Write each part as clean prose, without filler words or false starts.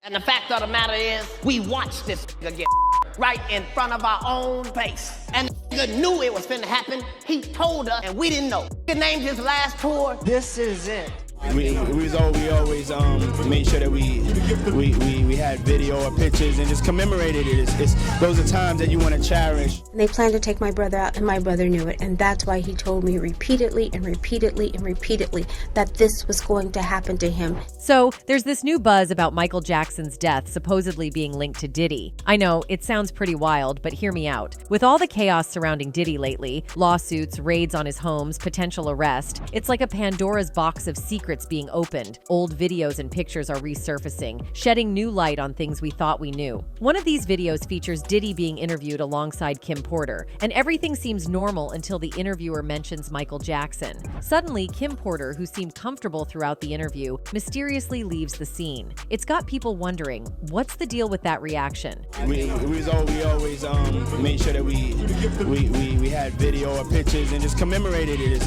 And the fact of the matter is, we watched this get right in front of our own face. And the knew it was finna happen. He told us, and we didn't know. He named his last tour, This Is It. We always made sure that we had video or pictures and just commemorated it. Those are times that you want to cherish. They planned to take my brother out, and my brother knew it, and that's why he told me repeatedly and repeatedly and repeatedly that this was going to happen to him. So there's this new buzz about Michael Jackson's death supposedly being linked to Diddy. I know, it sounds pretty wild, but hear me out. With all the chaos surrounding Diddy lately, lawsuits, raids on his homes, potential arrest, it's like a Pandora's box of secrets being opened. Old videos and pictures are resurfacing, shedding new light on things we thought we knew. One of these videos features Diddy being interviewed alongside Kim Porter, and everything seems normal until the interviewer mentions Michael Jackson. Suddenly, Kim Porter, who seemed comfortable throughout the interview, mysteriously leaves the scene. It's got people wondering, what's the deal with that reaction? We always made sure that we had video or pictures and just commemorated it.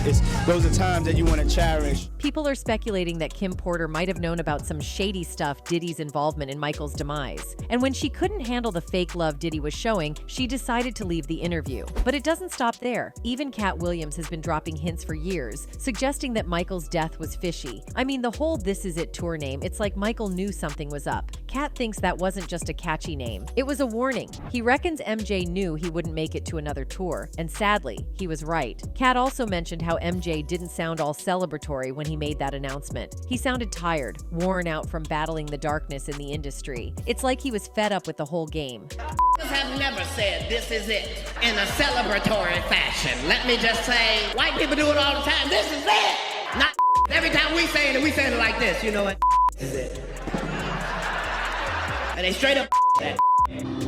Those are times that you want to cherish. People are speculating that Kim Porter might have known about some shady stuff Diddy's involvement in Michael's demise. And when she couldn't handle the fake love Diddy was showing, she decided to leave the interview. But it doesn't stop there. Even Katt Williams has been dropping hints for years, suggesting that Michael's death was fishy. I mean, the whole This Is It tour name, it's like Michael knew something was up. Katt thinks that wasn't just a catchy name. It was a warning. He reckons MJ knew he wouldn't make it to another tour, and sadly, he was right. Katt also mentioned how MJ didn't sound all celebratory when he made that announcement. He sounded tired, worn out from battling the darkness in the industry. It's like he was fed up with the whole game. Have never said this is it in a celebratory fashion. Let me just say, white people do it all the time. This is it. Not every time we say it like this. You know what? This is it. And they straight up that.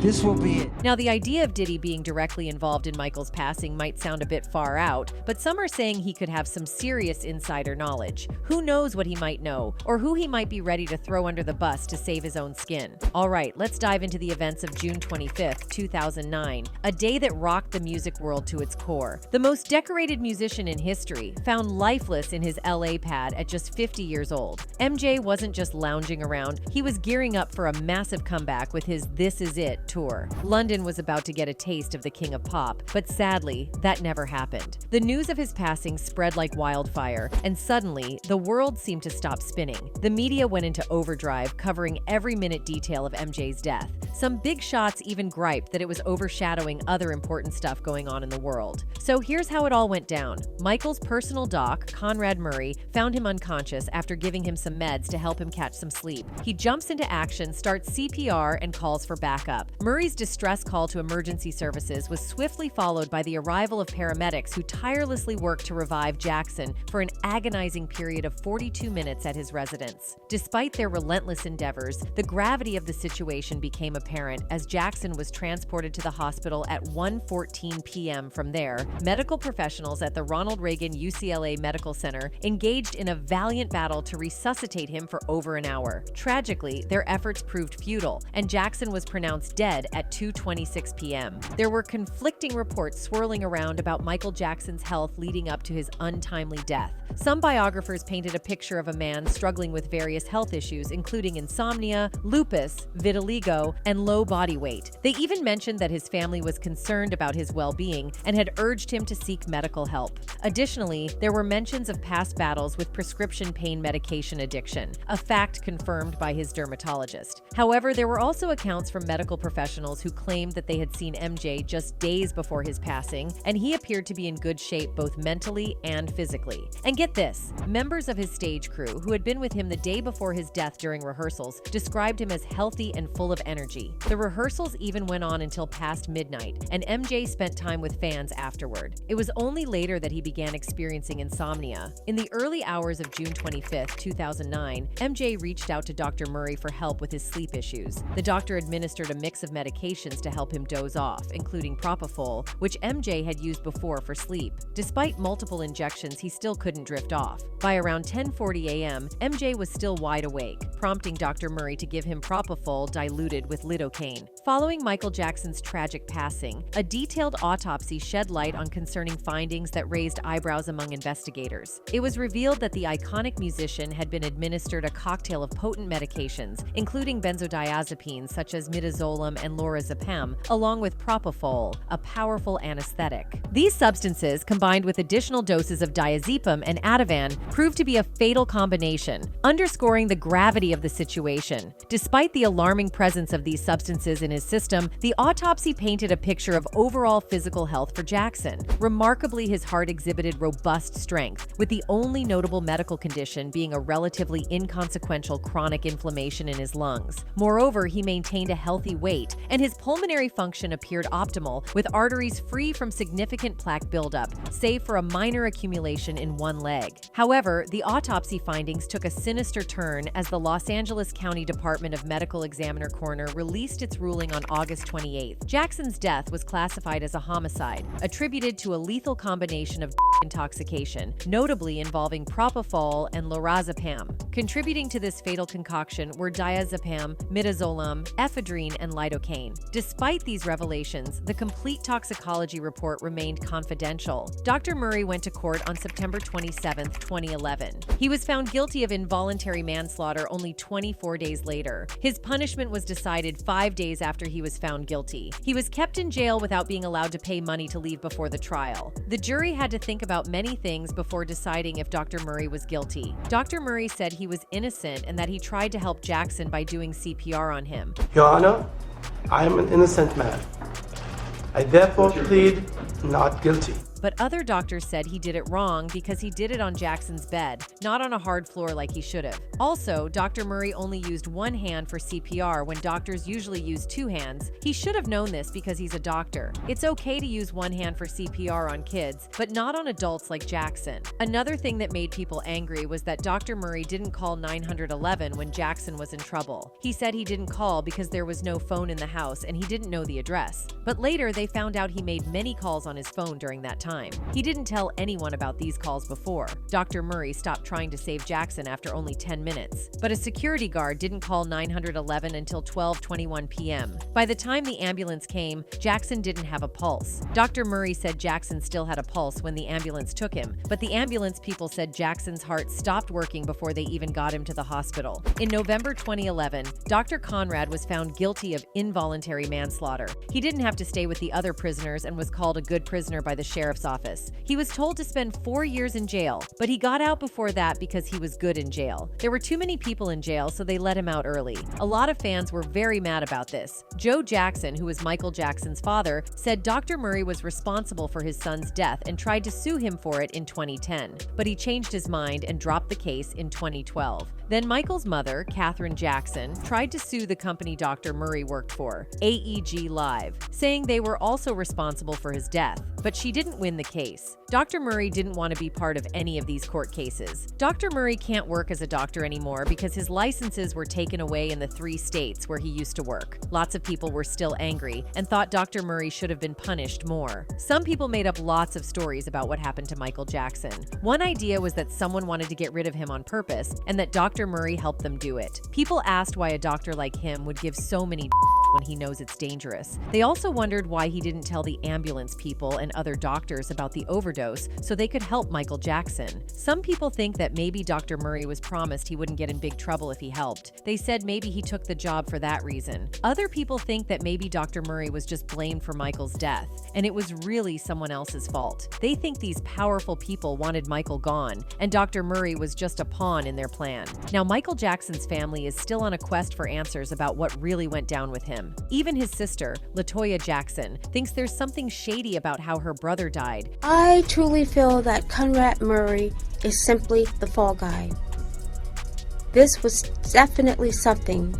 This will be it. Now, the idea of Diddy being directly involved in Michael's passing might sound a bit far out, but some are saying he could have some serious insider knowledge. Who knows what he might know, or who he might be ready to throw under the bus to save his own skin. All right, let's dive into the events of June 25th, 2009, a day that rocked the music world to its core. The most decorated musician in history found lifeless in his LA pad at just 50 years old. MJ wasn't just lounging around, he was gearing up for a massive comeback with his This Is It tour. London was about to get a taste of the king of pop, but sadly, that never happened. The news of his passing spread like wildfire, and suddenly, the world seemed to stop spinning. The media went into overdrive, covering every minute detail of MJ's death. Some big shots even griped that it was overshadowing other important stuff going on in the world. So here's how it all went down. Michael's personal doc, Conrad Murray, found him unconscious after giving him some meds to help him catch some sleep. He jumps into action, starts CPR, and calls for backup. Murray's distress call to emergency services was swiftly followed by the arrival of paramedics who tirelessly worked to revive Jackson for an agonizing period of 42 minutes at his residence. Despite their relentless endeavors, the gravity of the situation became apparent as Jackson was transported to the hospital at 1:14 p.m. From there, medical professionals at the Ronald Reagan UCLA Medical Center engaged in a valiant battle to resuscitate him for over an hour. Tragically, their efforts proved futile, and Jackson was pronounced dead at 2:26 p.m. There were conflicting reports swirling around about Michael Jackson's health leading up to his untimely death. Some biographers painted a picture of a man struggling with various health issues, including insomnia, lupus, vitiligo, and low body weight. They even mentioned that his family was concerned about his well-being and had urged him to seek medical help. Additionally, there were mentions of past battles with prescription pain medication addiction, a fact confirmed by his dermatologist. However, there were also accounts from medical professionals who claimed that they had seen MJ just days before his passing, and he appeared to be in good shape both mentally and physically. And get this, members of his stage crew, who had been with him the day before his death during rehearsals, described him as healthy and full of energy. The rehearsals even went on until past midnight, and MJ spent time with fans afterward. It was only later that he began experiencing insomnia. In the early hours of June 25th, 2009, MJ reached out to Dr. Murray for help with his sleep issues. The doctor administered a mix of medications to help him doze off, including propofol, which MJ had used before for sleep. Despite multiple injections, he still couldn't drift off. By around 10:40 a.m., MJ was still wide awake, prompting Dr. Murray to give him propofol diluted with lidocaine. Following Michael Jackson's tragic passing, a detailed autopsy shed light on concerning findings that raised eyebrows among investigators. It was revealed that the iconic musician had been administered a cocktail of potent medications, including benzodiazepines such as midazolam and lorazepam, along with propofol, a powerful anesthetic. These substances, combined with additional doses of diazepam and Ativan, proved to be a fatal combination, underscoring the gravity of the situation. Despite the alarming presence of these substances in his system, the autopsy painted a picture of overall physical health for Jackson. Remarkably, his heart exhibited robust strength, with the only notable medical condition being a relatively inconsequential chronic inflammation in his lungs. Moreover, he maintained a healthy weight, and his pulmonary function appeared optimal, with arteries free from significant plaque buildup, save for a minor accumulation in one leg. However, the autopsy findings took a sinister turn as the Los Angeles County Department of Medical Examiner Coroner released its ruling on August 28th. Jackson's death was classified as a homicide, attributed to a lethal combination of intoxication, notably involving propofol and lorazepam. Contributing to this fatal concoction were diazepam, midazolam, ephedrine, and lidocaine. Despite these revelations, the complete toxicology report remained confidential. Dr. Murray went to court on September 27, 2011. He was found guilty of involuntary manslaughter only 24 days later. His punishment was decided 5 days after he was found guilty. He was kept in jail without being allowed to pay money to leave before the trial. The jury had to think about many things before deciding if Dr. Murray was guilty. Dr. Murray said he was innocent and that he tried to help Jackson by doing CPR on him. Your Honor, I am an innocent man. I therefore plead not guilty. But other doctors said he did it wrong because he did it on Jackson's bed, not on a hard floor like he should have. Also, Dr. Murray only used one hand for CPR when doctors usually use two hands. He should have known this because he's a doctor. It's okay to use one hand for CPR on kids, but not on adults like Jackson. Another thing that made people angry was that Dr. Murray didn't call 911 when Jackson was in trouble. He said he didn't call because there was no phone in the house and he didn't know the address. But later, they found out he made many calls on his phone during that time. He didn't tell anyone about these calls before. Dr. Murray stopped trying to save Jackson after only 10 minutes. But a security guard didn't call 911 until 12:21 p.m. By the time the ambulance came, Jackson didn't have a pulse. Dr. Murray said Jackson still had a pulse when the ambulance took him, but the ambulance people said Jackson's heart stopped working before they even got him to the hospital. In November 2011, Dr. Conrad was found guilty of involuntary manslaughter. He didn't have to stay with the other prisoners and was called a good prisoner by the sheriff's office. He was told to spend 4 years in jail, but he got out before that because he was good in jail. There were too many people in jail, so they let him out early. A lot of fans were very mad about this. Joe Jackson, who was Michael Jackson's father, said Dr. Murray was responsible for his son's death and tried to sue him for it in 2010, but he changed his mind and dropped the case in 2012. Then Michael's mother, Katherine Jackson, tried to sue the company Dr. Murray worked for, AEG Live, saying they were also responsible for his death, but she didn't win the case. Dr. Murray didn't want to be part of any of these court cases. Dr. Murray can't work as a doctor anymore because his licenses were taken away in the 3 states where he used to work. Lots of people were still angry and thought Dr. Murray should have been punished more. Some people made up lots of stories about what happened to Michael Jackson. One idea was that someone wanted to get rid of him on purpose and that Dr. Murray helped them do it. People asked why a doctor like him would give so many when he knows it's dangerous. They also wondered why he didn't tell the ambulance people and other doctors about the overdose so they could help Michael Jackson. Some people think that maybe Dr. Murray was promised he wouldn't get in big trouble if he helped. They said maybe he took the job for that reason. Other people think that maybe Dr. Murray was just blamed for Michael's death, and it was really someone else's fault. They think these powerful people wanted Michael gone, and Dr. Murray was just a pawn in their plan. Now, Michael Jackson's family is still on a quest for answers about what really went down with him. Even his sister, LaToya Jackson, thinks there's something shady about how her brother died. I truly feel that Conrad Murray is simply the fall guy. This was definitely something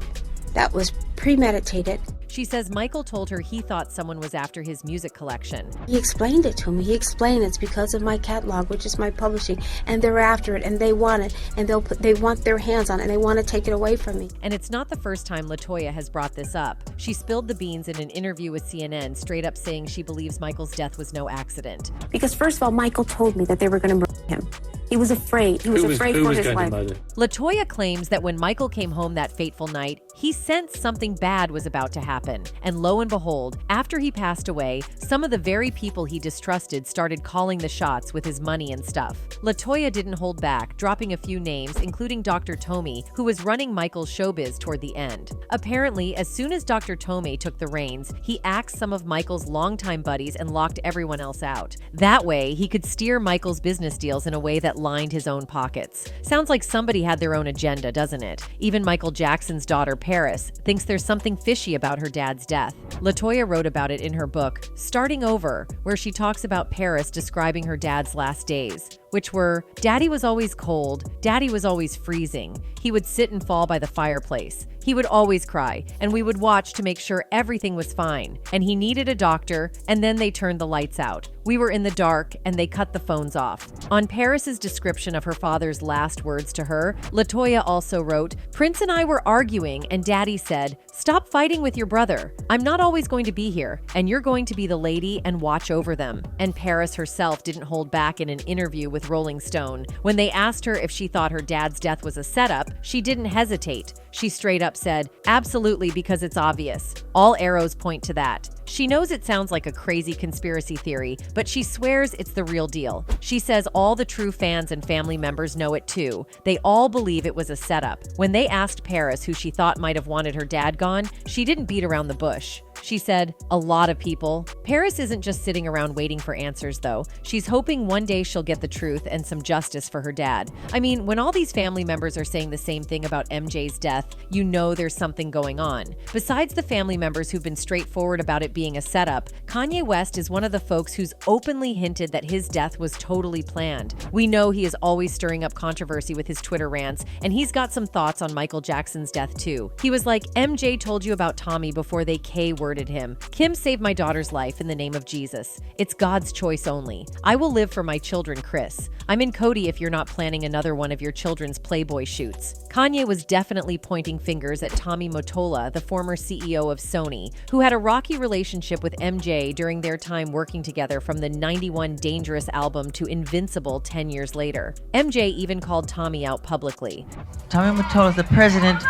that was premeditated. She says Michael told her he thought someone was after his music collection. He explained it to me. He explained it's because of my catalog, which is my publishing, and they're after it, and they want it, and they want their hands on it, and they want to take it away from me. And it's not the first time LaToya has brought this up. She spilled the beans in an interview with CNN, straight up saying she believes Michael's death was no accident. Because first of all, Michael told me that they were going to murder him. He was afraid. He was afraid for his life. LaToya claims that when Michael came home that fateful night, He sensed something bad was about to happen. And lo and behold, after he passed away, some of the very people he distrusted started calling the shots with his money and stuff. LaToya didn't hold back, dropping a few names, including Dr. Tomei, who was running Michael's showbiz toward the end. Apparently, as soon as Dr. Tomei took the reins, he axed some of Michael's longtime buddies and locked everyone else out. That way, he could steer Michael's business deals in a way that lined his own pockets. Sounds like somebody had their own agenda, doesn't it? Even Michael Jackson's daughter, Paris, thinks there's something fishy about her dad's death. LaToya wrote about it in her book, Starting Over, where she talks about Paris describing her dad's last days, which were, Daddy was always cold, Daddy was always freezing. He would sit and fall by the fireplace. He would always cry, and we would watch to make sure everything was fine. And he needed a doctor, and then they turned the lights out. We were in the dark, and they cut the phones off. On Paris's description of her father's last words to her, LaToya also wrote, Prince and I were arguing, and Daddy said, stop fighting with your brother. I'm not always going to be here, and you're going to be the lady and watch over them. And Paris herself didn't hold back in an interview with Rolling Stone. When they asked her if she thought her dad's death was a setup, she didn't hesitate. She straight up said, absolutely, because it's obvious. All arrows point to that. She knows it sounds like a crazy conspiracy theory, but she swears it's the real deal. She says all the true fans and family members know it too. They all believe it was a setup. When they asked Paris who she thought might have wanted her dad gone, she didn't beat around the bush. She said, a lot of people. Paris isn't just sitting around waiting for answers, though. She's hoping one day she'll get the truth and some justice for her dad. I mean, when all these family members are saying the same thing about MJ's death, you know there's something going on. Besides the family members who've been straightforward about it being a setup, Kanye West is one of the folks who's openly hinted that his death was totally planned. We know he is always stirring up controversy with his Twitter rants, and he's got some thoughts on Michael Jackson's death too. He was like, MJ told you about Tommy before they K-worded him. Kim saved my daughter's life in the name of Jesus. It's God's choice only. I will live for my children, Chris. I'm in Cody if you're not planning another one of your children's Playboy shoots. Kanye was definitely pointing fingers at Tommy Mottola, the former CEO of Sony, who had a rocky relationship with MJ during their time working together from the '91 Dangerous album to Invincible 10 years later. MJ even called Tommy out publicly. Tommy Mottola is the president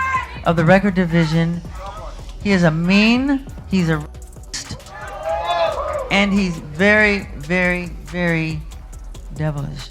of the record division. He is a mean, he's a and he's very, very, very devilish.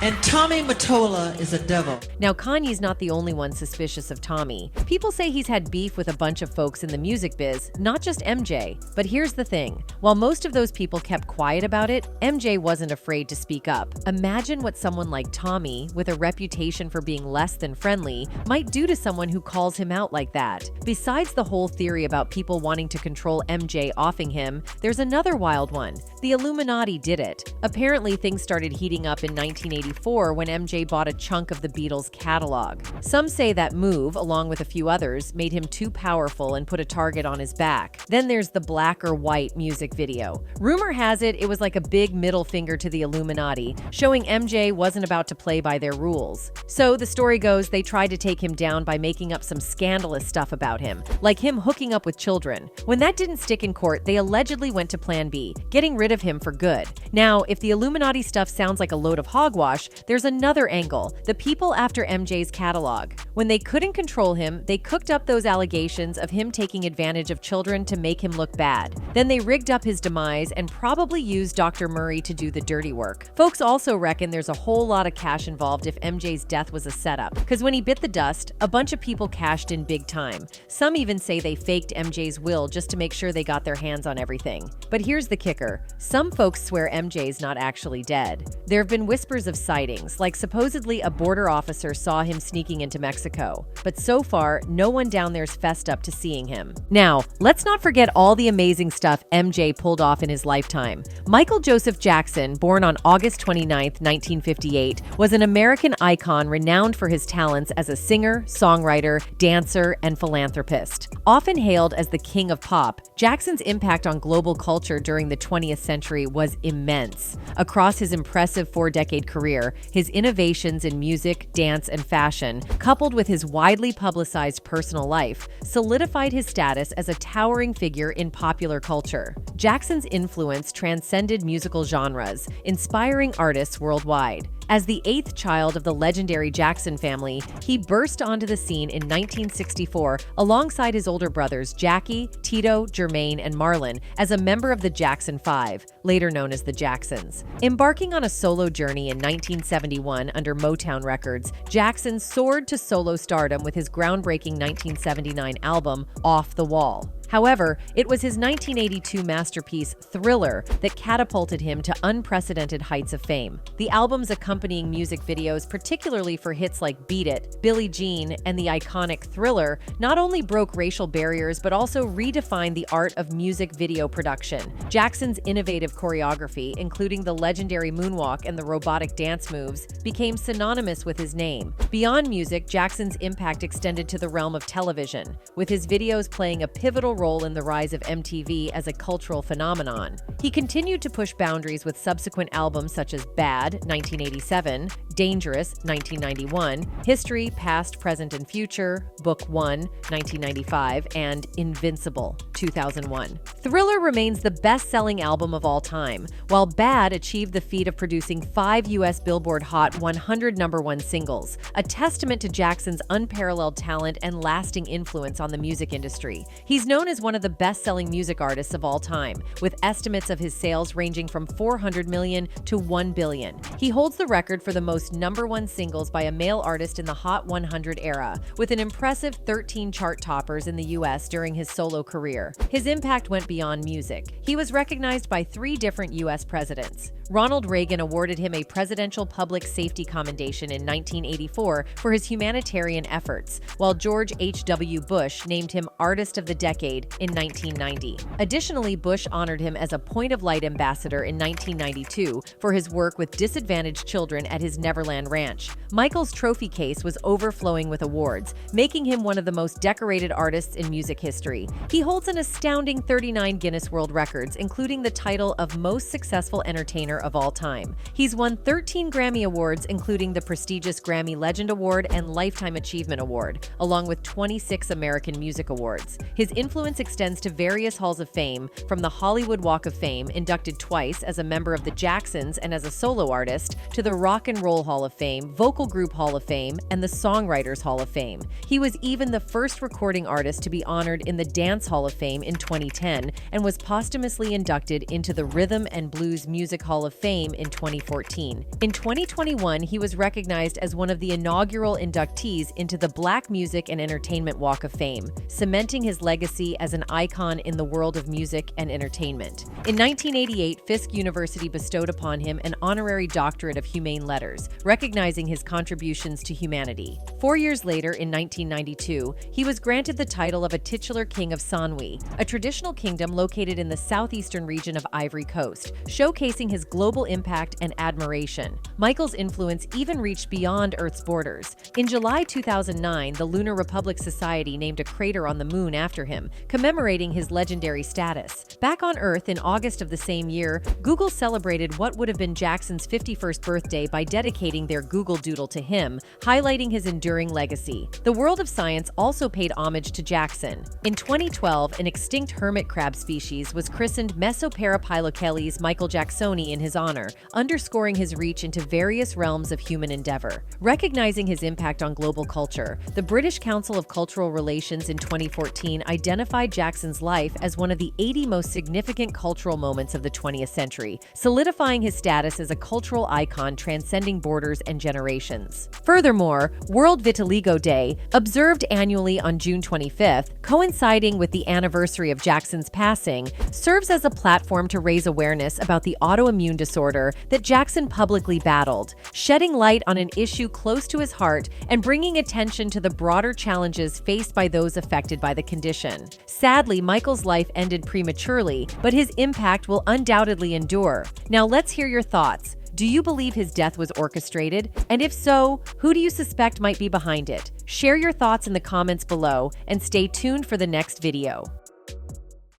And Tommy Mottola is a devil. Now, Kanye's not the only one suspicious of Tommy. People say he's had beef with a bunch of folks in the music biz, not just MJ. But here's the thing. While most of those people kept quiet about it, MJ wasn't afraid to speak up. Imagine what someone like Tommy, with a reputation for being less than friendly, might do to someone who calls him out like that. Besides the whole theory about people wanting to control MJ offing him, there's another wild one. The Illuminati did it. Apparently, things started heating up in 1984 when MJ bought a chunk of the Beatles' catalog. Some say that move, along with a few others, made him too powerful and put a target on his back. Then there's the Black or White music video. Rumor has it, it was like a big middle finger to the Illuminati, showing MJ wasn't about to play by their rules. So the story goes they tried to take him down by making up some scandalous stuff about him, like him hooking up with children. When that didn't stick in court, they allegedly went to Plan B, getting rid of him for good. Now, if the Illuminati stuff sounds like a load of hogwash, there's another angle, the people after MJ's catalog. When they couldn't control him, they cooked up those allegations of him taking advantage of children to make him look bad. Then they rigged up his demise and probably used Dr. Murray to do the dirty work. Folks also reckon there's a whole lot of cash involved if MJ's death was a setup, because when he bit the dust, a bunch of people cashed in big time. Some even say they faked MJ's will just to make sure they got their hands on everything. But here's the kicker. Some folks swear MJ's not actually dead. There have been whispers of sightings, like supposedly a border officer saw him sneaking into Mexico. But so far, no one down there's fessed up to seeing him. Now, let's not forget all the amazing stuff MJ pulled off in his lifetime. Michael Joseph Jackson, born on August 29, 1958, was an American icon renowned for his talents as a singer, songwriter, dancer, and philanthropist. Often hailed as the king of pop, Jackson's impact on global culture during the 20th century was immense. Across his impressive four-decade career, his innovations in music, dance, and fashion, coupled with his widely publicized personal life, solidified his status as a towering figure in popular culture. Jackson's influence transcended musical genres, inspiring artists worldwide. As the 8th child of the legendary Jackson family, he burst onto the scene in 1964 alongside his older brothers Jackie, Tito, Jermaine, and Marlon as a member of the Jackson 5, later known as the Jacksons. Embarking on a solo journey in 1971 under Motown Records, Jackson soared to solo stardom with his groundbreaking 1979 album, Off the Wall. However, it was his 1982 masterpiece, Thriller, that catapulted him to unprecedented heights of fame. The album's accompanying music videos, particularly for hits like Beat It, Billie Jean, and the iconic Thriller, not only broke racial barriers but also redefined the art of music video production. Jackson's innovative choreography, including the legendary moonwalk and the robotic dance moves, became synonymous with his name. Beyond music, Jackson's impact extended to the realm of television, with his videos playing a pivotal role in the rise of MTV as a cultural phenomenon. He continued to push boundaries with subsequent albums such as Bad, 1987, Dangerous, 1991, History, Past, Present, and Future, Book 1, 1995, and Invincible, 2001. Thriller remains the best-selling album of all time, while Bad achieved the feat of producing 5 U.S. Billboard Hot 100 #1 singles, a testament to Jackson's unparalleled talent and lasting influence on the music industry. He's known as one of the best-selling music artists of all time, with estimates of his sales ranging from 400 million to 1 billion. He holds the record for the most #1 singles by a male artist in the Hot 100 era, with an impressive 13 chart toppers in the U.S. during his solo career. His impact went beyond music. He was recognized by 3 different U.S. presidents. Ronald Reagan awarded him a Presidential Public Safety Commendation in 1984 for his humanitarian efforts, while George H.W. Bush named him Artist of the Decade in 1990. Additionally, Bush honored him as a Point of Light ambassador in 1992 for his work with disadvantaged children at his Neverland Ranch. Michael's trophy case was overflowing with awards, making him one of the most decorated artists in music history. He holds an astounding 39 Guinness World Records, including the title of Most Successful Entertainer of all time. He's won 13 Grammy Awards, including the prestigious Grammy Legend Award and Lifetime Achievement Award, along with 26 American Music Awards. His influence extends to various halls of fame, from the Hollywood Walk of Fame, inducted twice as a member of the Jacksons and as a solo artist, to the Rock and Roll Hall of Fame, Vocal Group Hall of Fame, and the Songwriters Hall of Fame. He was even the first recording artist to be honored in the Dance Hall of Fame in 2010 and was posthumously inducted into the Rhythm and Blues Music Hall of Fame in 2014. In 2021, he was recognized as one of the inaugural inductees into the Black Music and Entertainment Walk of Fame, cementing his legacy as an icon in the world of music and entertainment. In 1988, Fisk University bestowed upon him an honorary doctorate of humane letters, recognizing his contributions to humanity. 4 years later, in 1992, he was granted the title of a titular king of Sanwi, a traditional kingdom located in the southeastern region of Ivory Coast, showcasing his global impact and admiration. Michael's influence even reached beyond Earth's borders. In July 2009, the Lunar Republic Society named a crater on the moon after him, commemorating his legendary status. Back on Earth in August of the same year, Google celebrated what would have been Jackson's 51st birthday by dedicating their Google Doodle to him, highlighting his enduring legacy. The world of science also paid homage to Jackson. In 2012, an extinct hermit crab species was christened Mesoparapylochelys michaeljacksoni in his honor, underscoring his reach into various realms of human endeavor. Recognizing his impact on global culture, the British Council of Cultural Relations in 2014 identified Jackson's life as one of the 80 most significant cultural moments of the 20th century, solidifying his status as a cultural icon transcending borders and generations. Furthermore, World Vitiligo Day, observed annually on June 25th, coinciding with the anniversary of Jackson's passing, serves as a platform to raise awareness about the autoimmune disorder that Jackson publicly battled, shedding light on an issue close to his heart and bringing attention to the broader challenges faced by those affected by the condition. Sadly, Michael's life ended prematurely, but his impact will undoubtedly endure. Now let's hear your thoughts. Do you believe his death was orchestrated? And if so, who do you suspect might be behind it? Share your thoughts in the comments below and stay tuned for the next video.